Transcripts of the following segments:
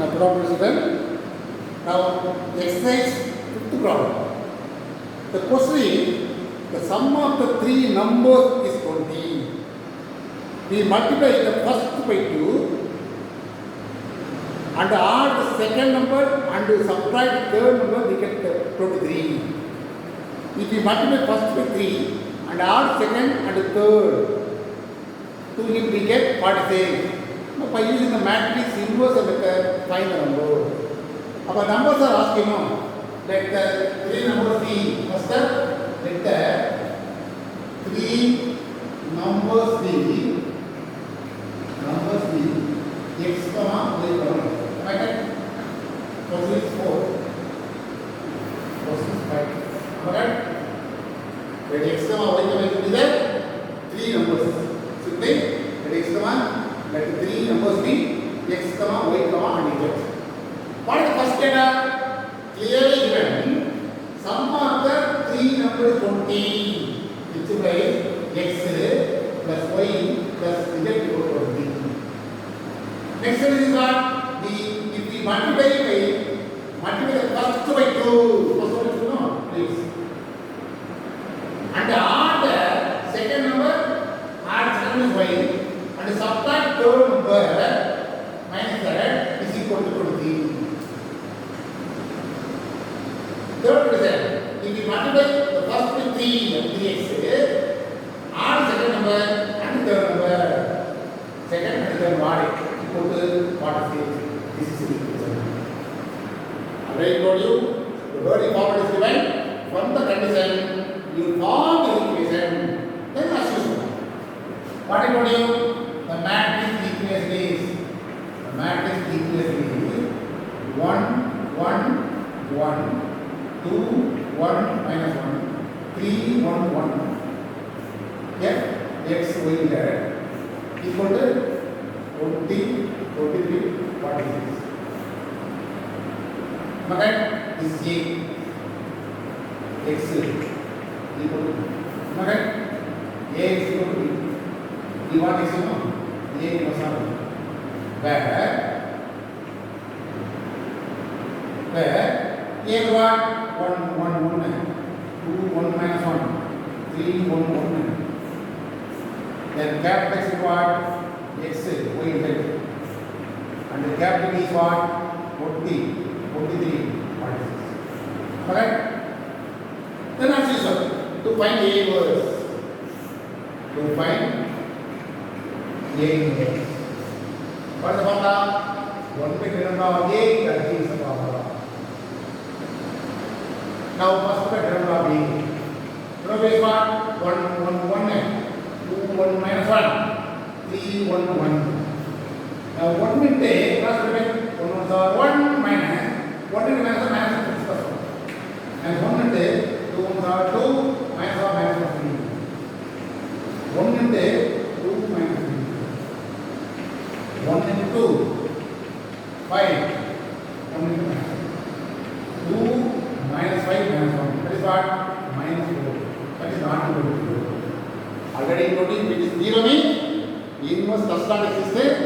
Now problem is done. Now exercise fifth problem. The question is the sum of the three numbers is 20. We multiply the first by 2 and add the second number and subtract the third number, we get 23. If we multiply first by 3 and add second and third, to him we get 46. Now by using the matrix inverse method, find the number. Our numbers are asking now. Let the three numbers be. First step, let the three numbers be x, y, right? Question is 4. Question is 5. Alright? Let x, y be there. Three numbers. Simply, let x, let the three numbers be x, y, and z. What is the first data? Clearly given. Sum of the three numbers 20, which is x plus y plus z equal to 20. Next one is what? If we multiply the first by 2, first one is no, please. And add the second number, add second is y, and subtract third number minus that is equal to 20. Third result, if we multiply the first with 3x, add second number and third number, second and third word equal to 46. This is the equation. Already told you, the word format is given. From the condition, you form the equation, then as usual. What I told you, the matrix equation is 1, 1, 1. 2, 1, minus 1, 3, 1, 1. Yeah, x, y, z equal to 20, 23, 46. Okay, this is a x equal to, okay, a is equal to b. You want x, no? A plus 1. Where a what? 1, 1, 1, 2, 1 minus 1, 3, 1, 1. Then capital X is what? X, Y, Z. And the capital E is what? 40, 43, 46. Correct? Then as usual, to find A inverse. To find A inverse. What is the formula? 1 by 10 of A, that is the formula. Now first look at derivative of B. Derivative is what? 1, 1, 1, 2, 1 minus 1, 3, 1, 1. Now 1 will take cross product 1 minus 1 into minus 1 minus 6 1. And 1 will take 2 2 minus 1 minus 3. 1 will take 2 minus 3. 1 into 2, 5. 1 into minus 2 minus 5 minus 1. That is what? Minus 4. That is not equal to 0. Already noting which is 0 means inverse does not exist.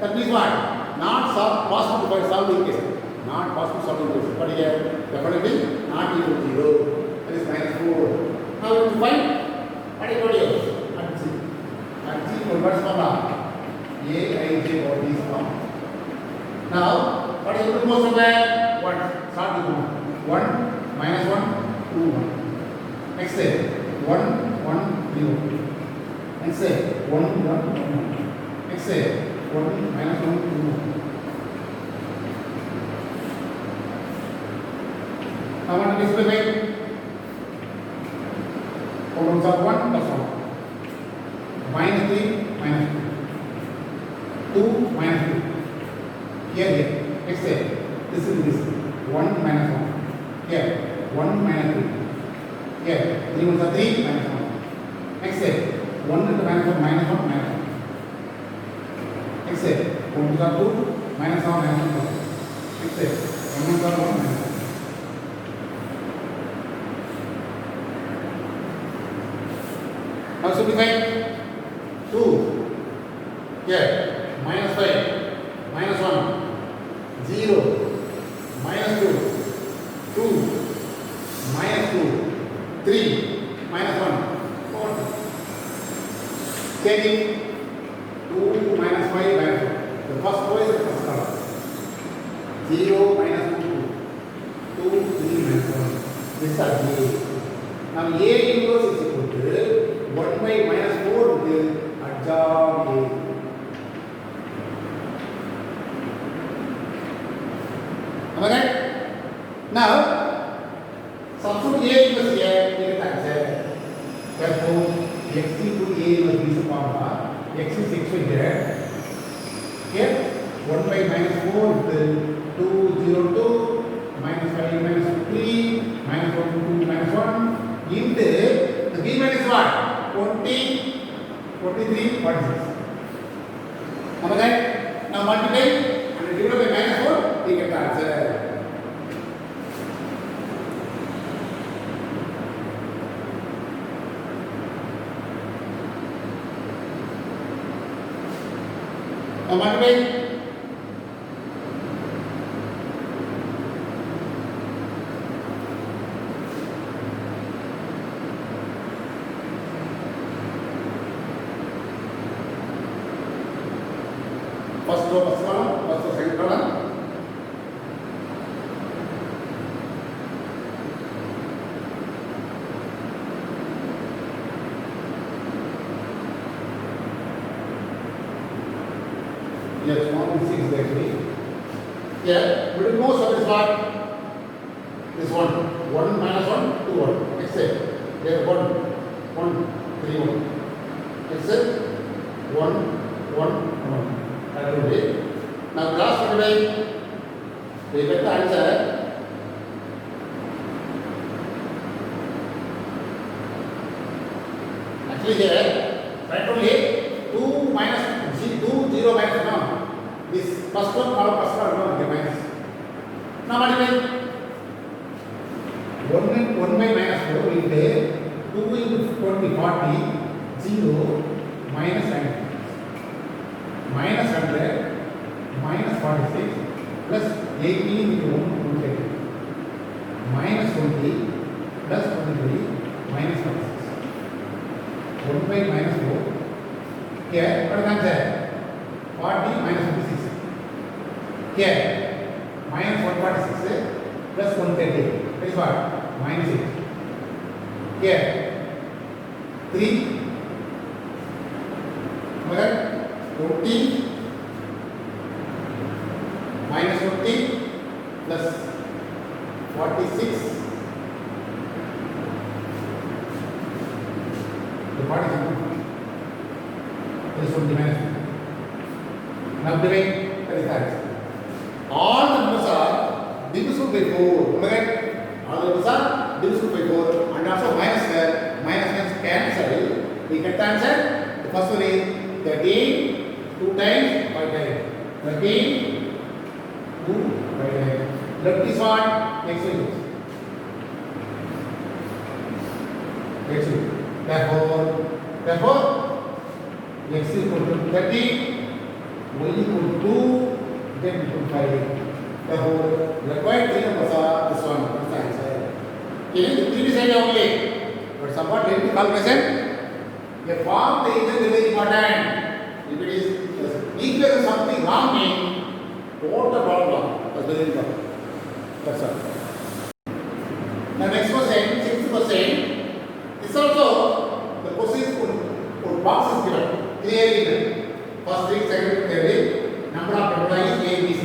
That means what? Not possible to solve the equation. Not possible to solve the equation. But here, definitely not equal to 0. That is minus 4. Now we have to find what I told you. At G. At G, what is formula? A, I, J, or D is form. Now, what is the most of that? What? Start with 1 minus 1, 2, 1. Next say 1, 1, 0. Next say 1, 1, 1. Next say 1 minus 1, 2, 1. Now what is the way? Columns are 1 plus 1. Minus 3, minus 2. 2 minus 2. Here. Next say this is this. 1 minus 1. Here, 1 minus 3. Here, 3 ones are 3 minus 1. Next say 1 into minus 1 minus 1 minus 1. Next say 1 ones are 2 minus 1 minus 1. Next say 1 ones are 1 minus 1. Now simplify 2. Here, minus 5 minus 1. changing 2 minus 5 minus 1. The first row is the first column. 0 minus 2, 2, 3 minus 1. This is A. Now A inverse is equal to 1 by minus 4 into adjoint A. Am I right? Now, substitute A inverse here, we get the answer. Therefore, x into A inverse is formula. X is x by z. Here, 1 by minus 4 into 2, 0, 2, minus 5, minus 3, minus 1, 2, minus 1, into the b minus what? 20, 23, 46. Am I right? Now multiply and divide by minus 4, we get the answer. Now multiply. First row, first column, first row, second column. Yes, 1 and 6 actually. Yeah, but it knows what is what? This one. 1 minus 1, 2, 1. Except there 1, 1, 3, 1. Except 1, 1, 1. That will be. Now cross multiply. We get the answer. Actually here, right only 2 minus 2, 0 minus 1. This first one, first one, no, minus. Now multiply. 1 by minus 4 will be 2 into 20, 40, 0, minus 90. Minus 100, minus 46, plus 18 into 1, 20. Minus 20, plus 23, minus 46. 1 by minus 4. Here, what is the answer? 40 minus 56. Here, minus 146 plus 130. That is what? Minus 8. Here, 3. Okay? 40 minus 40 plus 46. The part is equal. This is 20 minus 50. Now divide by the answer. All the numbers are divisible by 4. Right? All the numbers are divisible by 4 and also minus here. Minus cancel. We get the answer. The first one is 13, 2 times, 5 times. 13, 2, 5 times. Left is what? X is. X is. Therefore, X is equal to 30, Y equal to 2, Z equal to 5. Therefore, required 3 numbers are this one. That's the answer. Okay, the previous idea only. But somewhat related to calculation. A form the agent is very important. If it is equation something wrong means total problem. That's very important. That's all. The next question, 6%. This also the question would box is given. Clearly given. First thing, second, third. Number of employees A, B, C.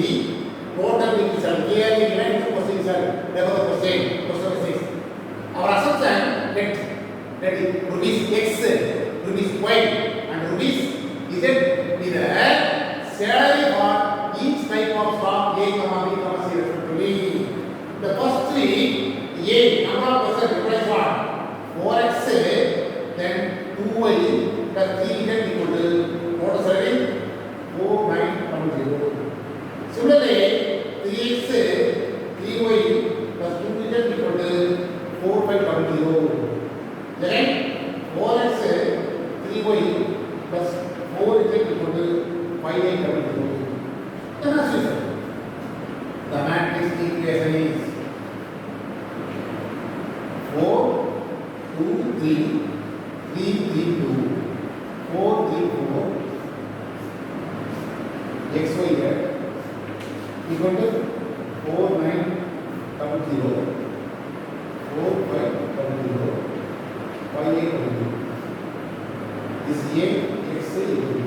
Total is clearly given. The question is therefore the question is 6. Our assumption that is rupees X. Rupees Y and rupees Z is the salary for each type of stock A, B, C respectively. The first three A number of percent replies what? 4x then 2y plus 3z equal to total salary 49.0. Similarly 3x 3y plus 2z equal to 45.0. Then 4x 3y plus 4z equal to 58.0. Then as usual, the matrix equation is 4, 2, 3, 3, 3, 2, 4, 3, xy here equal to 4900 4500 5800. This a x equal to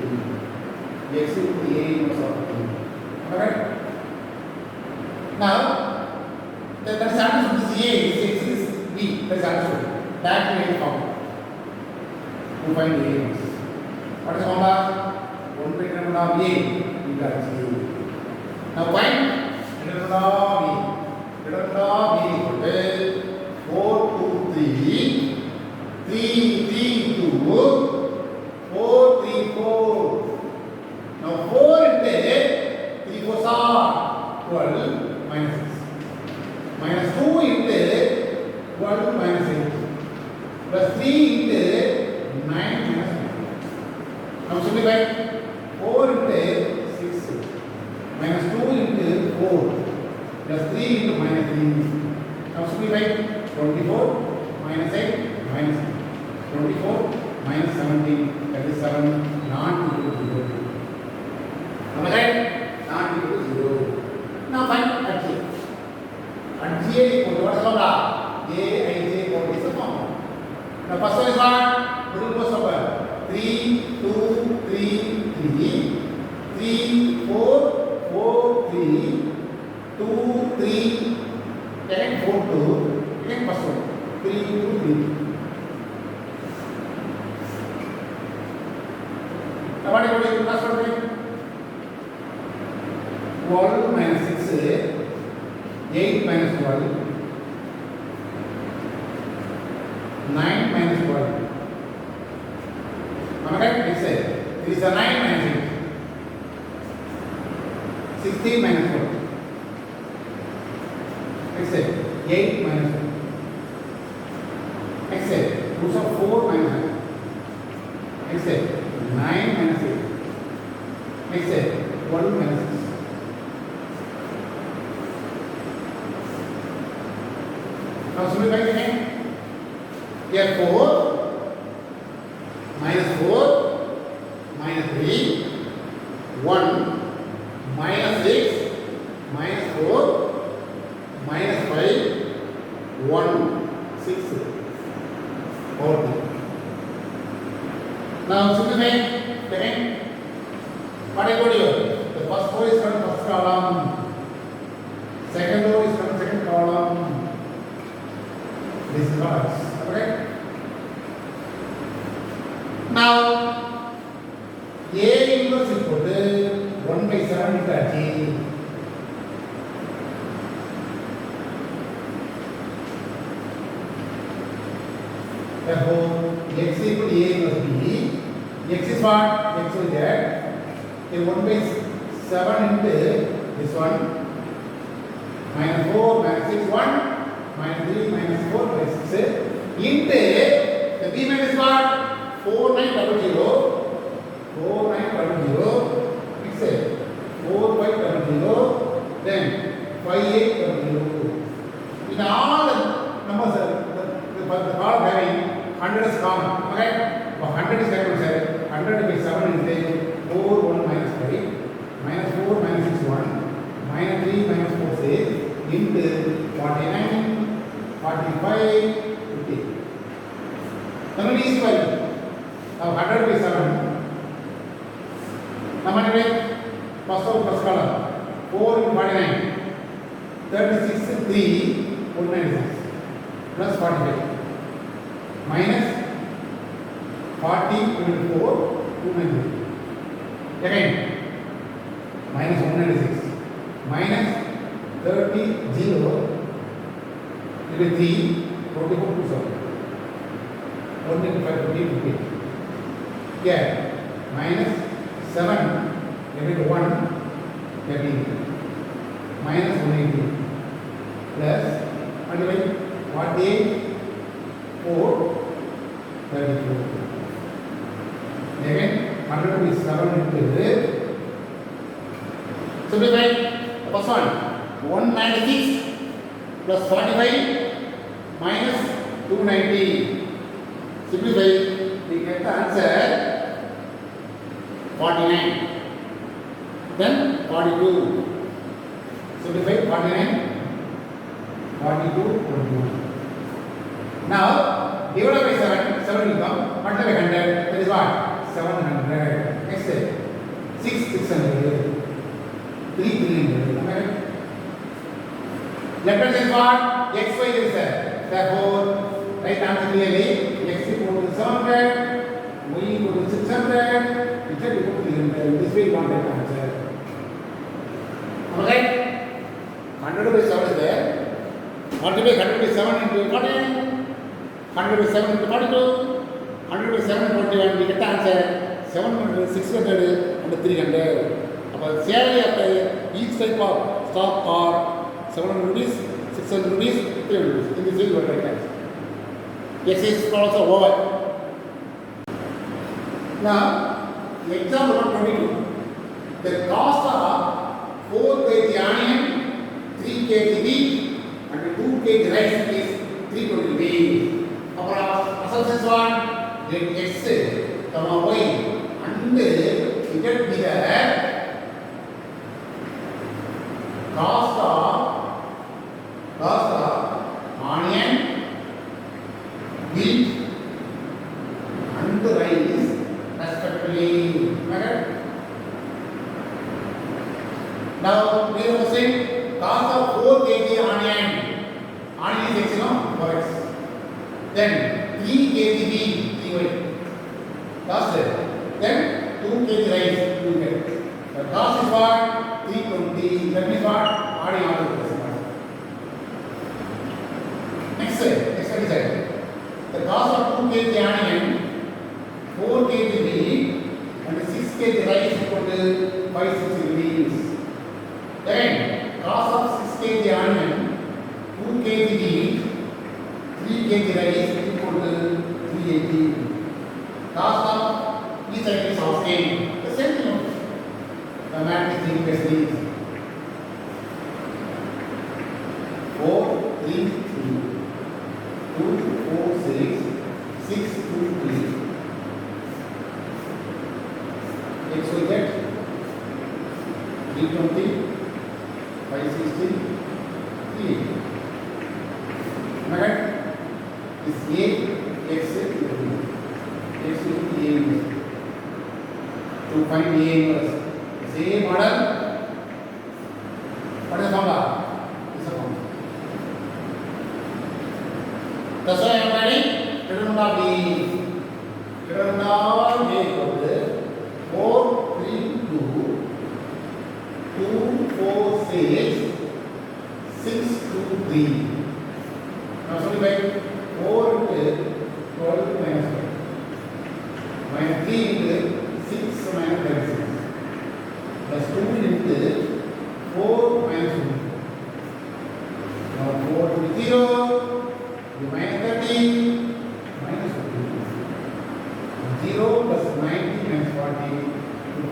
x equal to a inverse of b. Alright. Now that is understood. This a, this x is b. That is understood. That we will count to find a inverse. What is the formula? 1 by lambda of a. We got g. Now find lambda of b. Lambda of b equal to 4 2 3 3 3 2 4 3 4. Now 4 into 3 4 are 12 minus 6. Minus 2 into 12 minus 8. Plus 3 into 9 minus 9. Now simplify. 4 into 6 minus 2 into 4 plus 3 into minus 3. Now simplify. 24 minus 8 minus 24 minus 17, that is 7, not equal to 0. Am I right? Not equal to 0. Now find at J. At J equal to what is the formula? A, I, J, what is the formula? Now first one is what? Middle post number. 3, 2, 3, 3, 3, 4, 4, 3, 2, 3, again 4, 2, again first one. 3, 2, 3. Now what is the last one? 12 minus 6, 8 minus 12, 9 minus 12. Am I right? Next say, this is a 9 minus 8. 16 minus 4. Next say, 8 minus 4. Next say, roots of 4 minus 9. Next say, 9 minus 8. Next say, 12 minus 6. Now simplify again. Here 4 minus 4 minus 3 1 minus 6 minus 4 minus 5 1 6 4. Now simplify again. What I told you, the first row is from first column, second row is from second column. This is what. Okay. Now A inverse equal to 1 by 7 into G. Therefore, x equal to A inverse B. X is what? X is that. 1 by 7 into this one. Minus 4 minus 6 1. Minus 3 minus 4 by 6 into the b minus what? 4900 next 4500 then 5800. In all the numbers the column having 100 is common, okay? So 100 is common, sir. 100 by 7 is 4 1 minus 5 minus 4 minus 6 1 minus 3 minus 4 6 into 49 45, 50. Then it is equal. Now 100 by 7. Now what is first column? 4 into 49. 36 3 196 plus 45 minus 40 into 4 293. Again minus 196 minus 30 0. 3, 24 to 7. 1 into 5, 15, 15. Yeah, minus 7, into 1, 13. Minus 180. Plus, multiply 48, 4, 34. Again, 100 is 7 into this. Simplify the first one. 196. Plus 45 minus 290. Simplify, we get the answer 49. Then 42. Simplify 49. 42, 21. Now, divided by 7, 7 will come. Multiply by 100, that is what? 700. Next, 6, 600. 3, 300. Am I right? Left hand side is what? X, Y is there. Therefore, right answer clearly. X equal to 700, Y equal to 600, Z equal to 300. This way you want that answer. Am I right? 100 by 7 is there. Multiply 100 by 7 into 14, 100 by 7 into 42, 100 by 7 into 21, we get the answer 700, 600 and 300. About salary of each type of stock are 700 rupees, 600 rupees, 300 rupees. In this way, you will write answer. Exercise also over. Now, example number 22. The cost of 4 kg onion, 3 kg wheat, and 2 kg rice is 320 rupees. Our assumptions are let x, y, and z be the cost of onion, wheat, and rice respectively. Now we are saying cost of 4 kg onion. Onion is x, for x. Then 3 kg wheat, 3y. Cost. Then 2 kg rice, 2 get. The cost is what? 320. That means what? Adding all the prices. Next side. The cost of 2 kg onion, 4 kg wheat, and 6 kg rice equal to 560 rupees. Then cost of 6 kg onion, 2 kg wheat, 3 kg rice equal to 380. Cost of each item is asking the same thing. The math is interesting. 4, 3, 3, 2, 4, 6, 6, 2, 3. X will get 320, 560, 380. Am I right? This A, X will be A inverse. To find A inverse. Same model. What is the formula? This is the formula. That's why I am writing determinant of B. Determinant of A equal to 4, 3, 2, 2, 4, 6, 6, 2, 3. Now simplify 4 into 12 minus 1. Minus 3 into 6 minus 36. Plus 2 into 4 minus 2. Now 4 to 0, minus 30, minus 15. 0 plus 90 minus 40,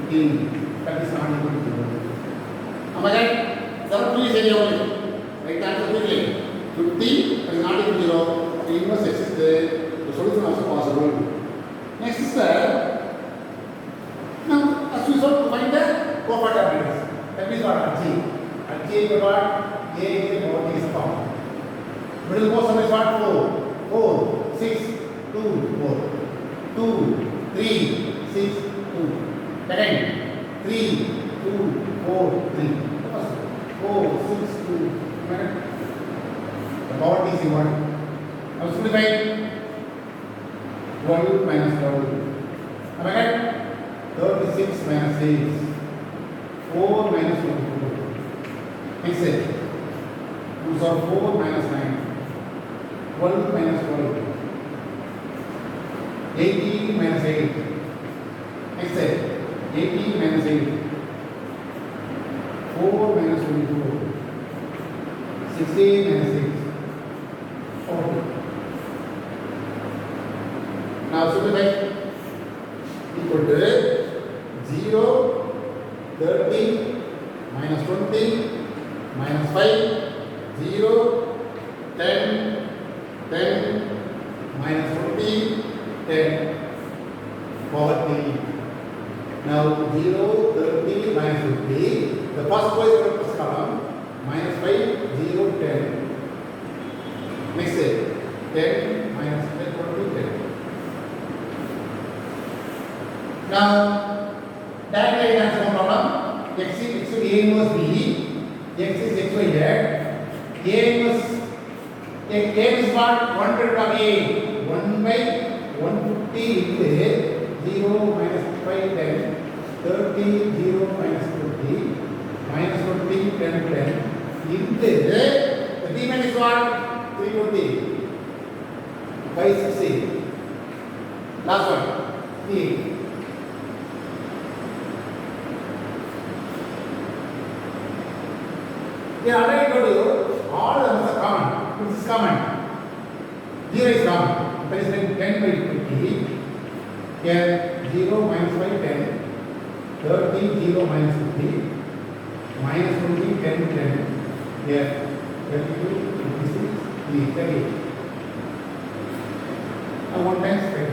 15. That is not equal to 0. Am I right? There are two is only. Right answer quickly. 50 that is not equal to 0. The inverse exists there. The solution also possible. Next is now as we saw to find the covert matrix. That means what? At G is what? A is what is found. Middle portion is what? 4, 4, 6, 2, 4, 2, 3, 6, 2. Second, 3, 2, 4, 3. First, 4, 6, 2. The power is what? Now simplify. 12 minus 12. Am I right? 36 minus 6. 4 minus 24. Next set. 2 are 4 minus 9. 12 minus 12. 18 minus 8. Next set. 18 minus 8. 4 minus 24. 16 minus 6. 40. Now simplify. Equal to 0, 30, minus 20, minus 5, 0, 10, 10, minus 20, 10, power 3. Now 0, 30, minus 50. The first row is the first column. Minus 5, 0, 10. Next step. 10 minus 10 equal to 10. Now, direct transform problem. X is A inverse B. X is X Y Z. A inverse A is what? 100 of A. 1 by 150 into 0 minus 5 10. 30 0 minus 20 minus 20 10 10 into the demon is what? 320 560. Last one 3. Here already told you all the numbers are common. Which is common? 0 is common. That is like 10 by 20. Here 0 minus 5 10. 30 0 minus 50 minus 20 10 10. Here 32 56 3 38. Now 1 times 5.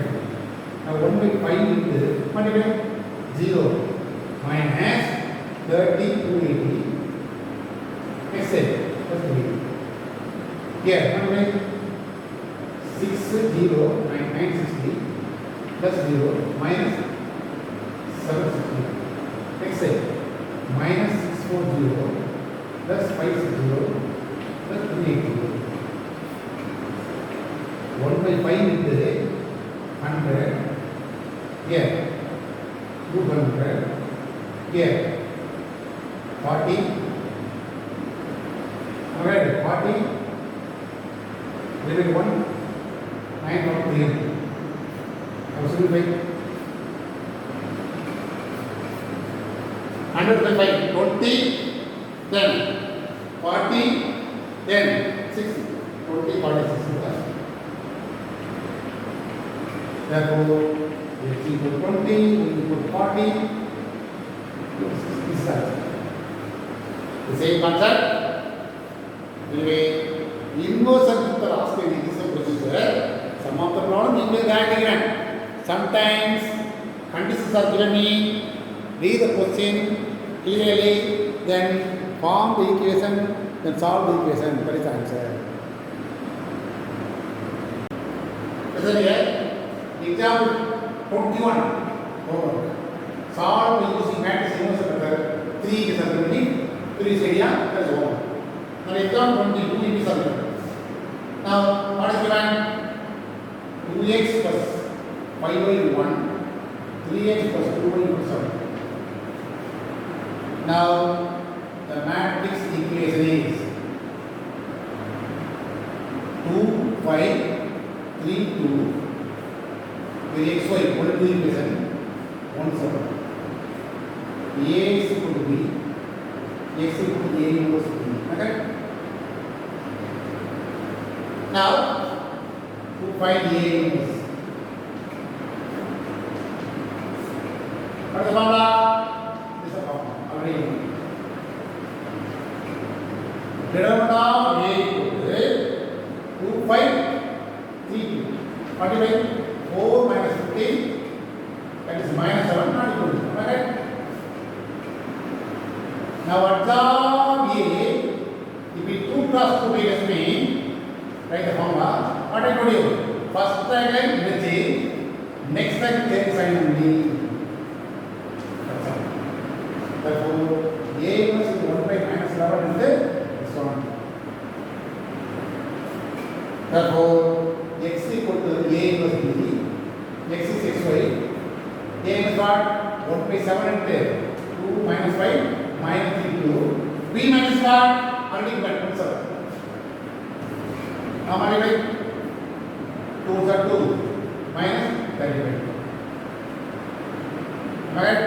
Now 1 by 5 into multiply 0 minus 30 280. Next step. Let's do it. Here multiply 6 0 960 plus 0 minus 760. Next step. Minus 640 plus 560 plus 380. 1 by 5 into 100. Here 200. Here 40. Alright, 40. Divided 1 9 or 3. Absolutely 100 by 5, 20, 10, 40, 10, 60, 20, 40, 60. Therefore, we put 20, we put 40, 60 size. The same concept. Anyway, inverse and the last thing is a procedure. Some of the problem you will write again. Sometimes conditions are given me. Read the question clearly, then form the equation, then solve the equation. That is the answer. Listen here. Example 21. Homework. Solve by using matrix inverse method. 3 is argument, 3 is area, that is homework. Now example 22 is argument. Now what is given? 2x plus 5y 1, 3x plus 2y equals 7. Now, the matrix equation is 2, 5, 3, 2. Where x, y equal to equation 1, 7. A is equal to B, x equal to A inverse B. Okay? Now, to find A inverse. What is the formula? This is the formula. Determinant of A equal to 2, 5, 3, 2. Multiply 4 minus 15, that is minus 7, not equal to. Okay? Now, absorb A, if we 2 cross 2 minus mean, write the formula. What I told you? First time energy, next time change sign only. Therefore, A inverse is 1 by minus 11 and this one. Therefore, x equal to A inverse B, x is xy. A inverse what? 1 by 7 and 2 minus 5 minus 3 2. B minus what? Already got 7. Now multiply 2 is 2 minus 35. Alright?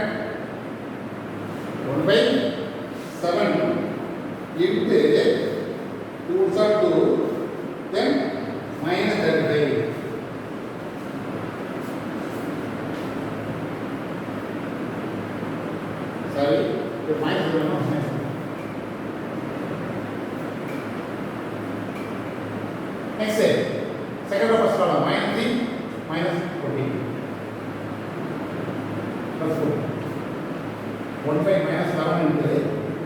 1 by 7 into 2 is 2, then minus 35. Sorry, the minus 7 no minus. Next step, second row first column, minus 3 minus 14 plus 4. 1 by minus 11 into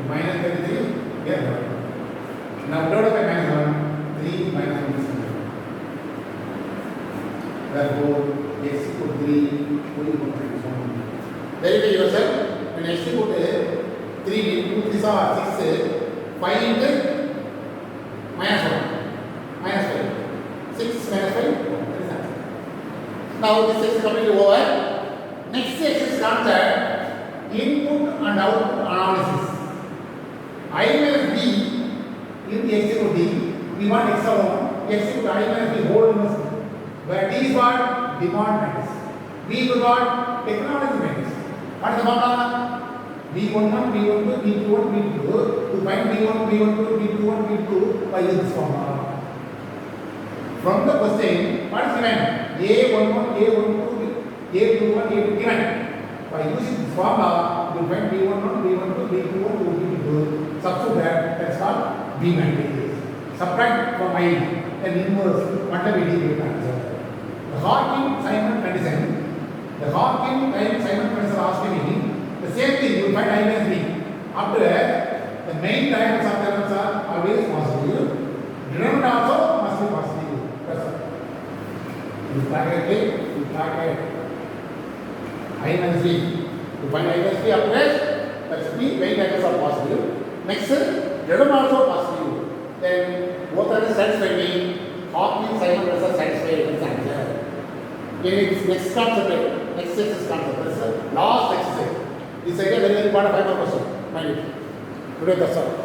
minus 33 here 11. Now divided by minus 11, 3 minus 1 is 0. Therefore, x equal to 3, y equal to 1. Verify yourself. When x equal to 3, 2, 3 are 6, 5 into minus 1, minus 5. 6 minus 5, 1. That is answer. Now this is completely over. Next exercise comes at input and output analysis. I minus b in the x equal to d. We want x of 1, x equal to I minus b whole inverse. Where d is what? Demand minus. B is what? Technology minus. What is the formula? B11, B12, B21, B22. To find B1, B12, B21, B22 by using this formula. From the question, what is given? A11, A12, A21, A22 given. By using this formula, you will find B11, B12, B21, B22. Substitute that's called B matrix. Subtract from I, then inverse, whatever it is, you can answer. The Hawking-Simon condition, the Hawking-Simon condition asking me, the same thing, you will find I minus b. After that, the main diagonals of the elements are always positive. Denominator also must be positive. That's all. You target I minus b. You find I minus b after that, that's b, main diagonals are positive. Next, denominator also positive. Then both are satisfied me. Hawking-Simon condition satisfied with the answer. In its next concept, next exercise concept, that's the last exercise. This idea very important 5 question. Mind it. Today that's all.